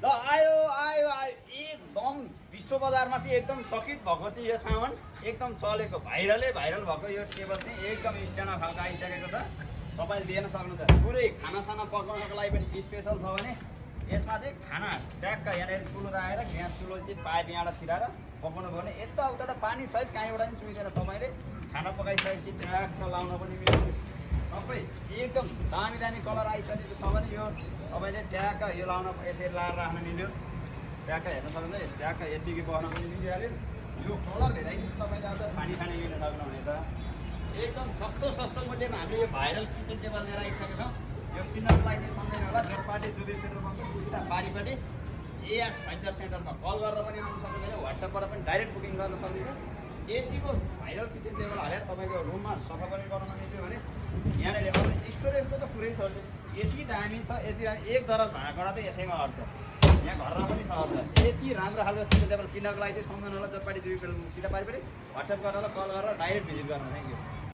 ल आयो आयो आयो एकदम विश्व बजारमा चाहिँ एकदम चकित भएको चाहिँ यो सामान एकदम चलेको भाइरल भएको यो टेबल चाहिँ एकदम स्ट्यान्डर्ड खालको आइसकेको छ। तपाईँले लिन सक्नुहुन्छ। पुरै खानासाना पकाउनको लागि पनि स्पेसल छ भने यसमा चाहिँ खाना ट्याक्क यहाँनिर चुलो राखेर ग्यास चुलो चाहिँ पाइप यहाँबाट छिराएर पकाउनु भयो भने यताउता पानी सहित कहीँबाट पनि सुइँदैन। तपाईँले खाना पकाइसकेपछि ट्याक्क लाउन पनि मिल्छ। सबै एकदम दामी दामी कलर आइसकेको छ भने यो तपाईँले ट्याक्क यो लाउन यसरी लाएर राख्न मिल्यो। ट्याक्क हेर्न सक्नुहुन्छ ट्याक्क यतिकै बस्न पनि मिलिहाल्यो। यो कलर भेराइटी तपाईँले अझ खानी लिन सक्नुहुनेछ। एकदम सस्तो मूल्यमा हामीले यो भाइरल किचन टेबल लिएर आइसकेको छौँ। यो किन्नको लागि चाहिँ सम्झिनु होला। जोरपाटी जुबी पेट्रोल पम्पको सिधा पारिपट्टि एएस फाइटर सेन्टरमा कल गरेर पनि आउनु सक्नुहुन्छ। व्हाट्सएपबाट पनि डाइरेक्ट बुकिङ गर्न सक्नुहुन्छ। यतिको भाइरल किचन टेबल हालेर तपाईँको रुममा सफा पनि बनाउन मिल्यो भने यहाँनिर अब स्टोरेजको त पुरै छ। यति दामी छ, यति दामी एक दरज भाँडाकडा त यसैमा अट्छ। यहाँ घरमा पनि छ अझ। यति राम्रो खालको किचन टेबल किन्नको लागि चाहिँ सम्झनु होला। जोरपाटी जुबी पेट्रोल सिधा पारिपट्टि व्हाट्सएप गरेर कल गरेर डाइरेक्ट भिजिट गर्नु। Thank you.